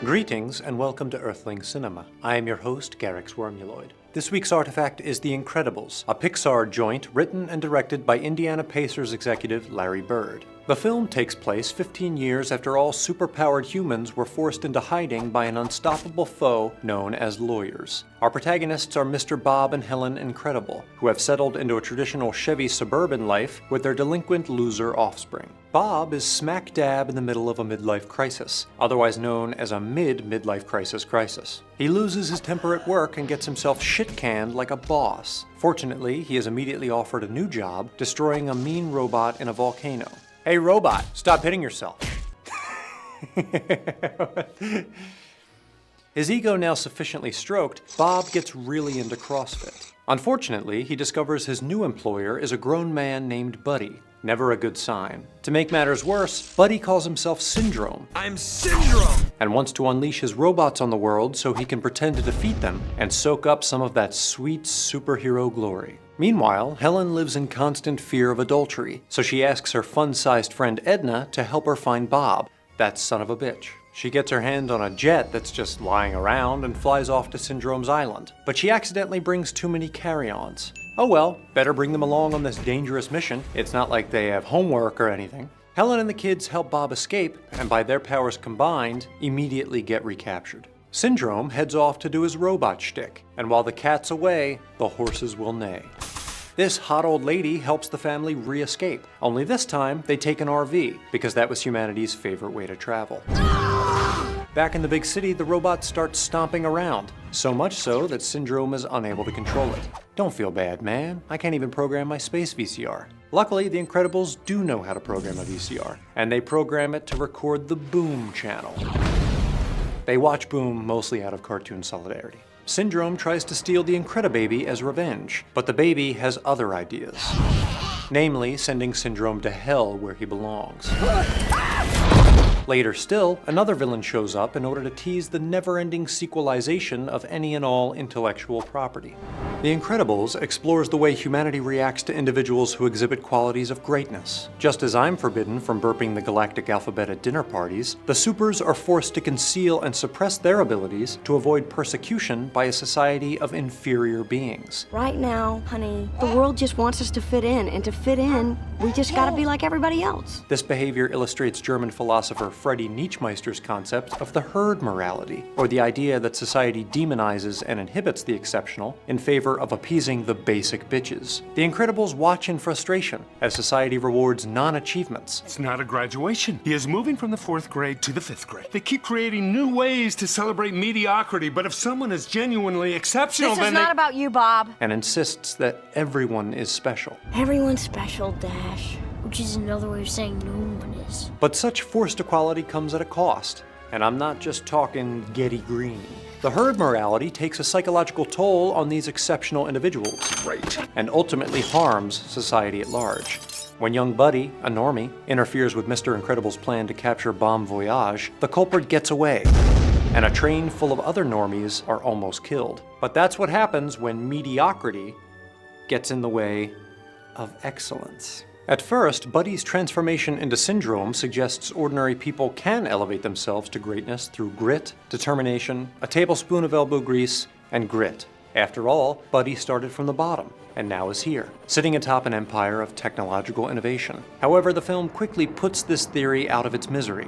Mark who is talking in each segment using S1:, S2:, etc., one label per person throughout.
S1: Greetings and welcome to Earthling Cinema. I am your host, Garyx Wormuloid. This week's artifact is The Incredibles, a Pixar joint written and directed by Indiana Pacers executive Larry Bird. The film takes place 15 years after all superpowered humans were forced into hiding by an unstoppable foe known as lawyers. Our protagonists are Mr. Bob and Helen Incredible, who have settled into a traditional Chevy Suburban life with their delinquent loser offspring. Bob is smack dab in the middle of a midlife crisis, otherwise known as a midlife crisis. He loses his temper at work and gets himself shit-canned like a boss. Fortunately, he is immediately offered a new job, destroying a mean robot in a volcano. Hey robot, stop hitting yourself. His ego now sufficiently stroked, Bob gets really into CrossFit. Unfortunately, he discovers his new employer is a grown man named Buddy. Never a good sign. To make matters worse, Buddy calls himself Syndrome. I'm Syndrome! And wants to unleash his robots on the world so he can pretend to defeat them and soak up some of that sweet superhero glory. Meanwhile, Helen lives in constant fear of adultery, so she asks her fun-sized friend Edna to help her find Bob, that son of a bitch. She gets her hand on a jet that's just lying around and flies off to Syndrome's island, but she accidentally brings too many carry-ons. Oh well, better bring them along on this dangerous mission. It's not like they have homework or anything. Helen and the kids help Bob escape, and by their powers combined, immediately get recaptured. Syndrome heads off to do his robot shtick, and while the cat's away, the horses will neigh. This hot old lady helps the family re-escape, only this time they take an RV, because that was humanity's favorite way to travel. Back in the big city, the robots start stomping around, so much so that Syndrome is unable to control it. Don't feel bad, man. I can't even program my space VCR. Luckily, the Incredibles do know how to program a VCR, and they program it to record the Boom channel. They watch Boom mostly out of cartoon solidarity. Syndrome tries to steal the Incredibaby as revenge, but the baby has other ideas. Namely, sending Syndrome to hell where he belongs. Later still, another villain shows up in order to tease the never-ending sequelization of any and all intellectual property. The Incredibles explores the way humanity reacts to individuals who exhibit qualities of greatness. Just as I'm forbidden from burping the galactic alphabet at dinner parties, the supers are forced to conceal and suppress their abilities to avoid persecution by a society of inferior beings.
S2: Right now, honey, the world just wants us to fit in, and to fit in, we just gotta be like everybody else.
S1: This behavior illustrates German philosopher Friedrich Nietzsche's concept of the herd morality, or the idea that society demonizes and inhibits the exceptional in favor of appeasing the basic bitches. The Incredibles watch in frustration as society rewards non-achievements.
S3: It's not a graduation. He is moving from the 4th grade to the 5th grade. They keep creating new ways to celebrate mediocrity, but if someone is genuinely exceptional,
S2: This is not about you, Bob.
S1: And insists that everyone is special.
S2: Everyone's special, Dash.
S4: Which is another way of saying no one is.
S1: But such forced equality comes at a cost. And I'm not just talking Getty Green. The herd morality takes a psychological toll on these exceptional individuals.
S3: Right.
S1: And ultimately harms society at large. When young Buddy, a normie, interferes with Mr. Incredible's plan to capture Bon Voyage, the culprit gets away. And a train full of other normies are almost killed. But that's what happens when mediocrity gets in the way of excellence. At first, Buddy's transformation into Syndrome suggests ordinary people can elevate themselves to greatness through grit, determination, a tablespoon of elbow grease, and grit. After all, Buddy started from the bottom, and now is here, sitting atop an empire of technological innovation. However, the film quickly puts this theory out of its misery,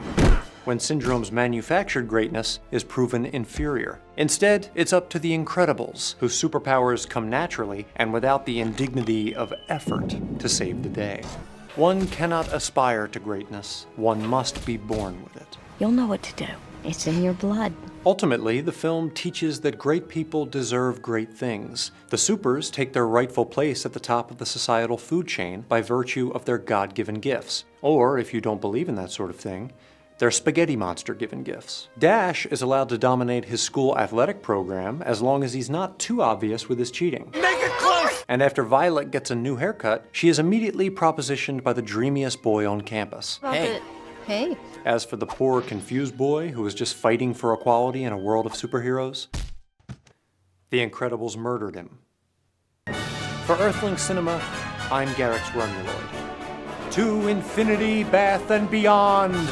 S1: when Syndrome's manufactured greatness is proven inferior. Instead, it's up to the Incredibles, whose superpowers come naturally and without the indignity of effort to save the day. One cannot aspire to greatness. One must be born with it.
S2: You'll know what to do. It's in your blood.
S1: Ultimately, the film teaches that great people deserve great things. The supers take their rightful place at the top of the societal food chain by virtue of their God-given gifts. Or, if you don't believe in that sort of thing, they're spaghetti monster-given gifts. Dash is allowed to dominate his school athletic program as long as he's not too obvious with his cheating.
S3: Make it close!
S1: And after Violet gets a new haircut, she is immediately propositioned by the dreamiest boy on campus.
S2: Hey.
S1: As for the poor, confused boy who is just fighting for equality in a world of superheroes, the Incredibles murdered him. For Earthling Cinema, I'm Garyx Wormuloid. To infinity, Bath, and beyond!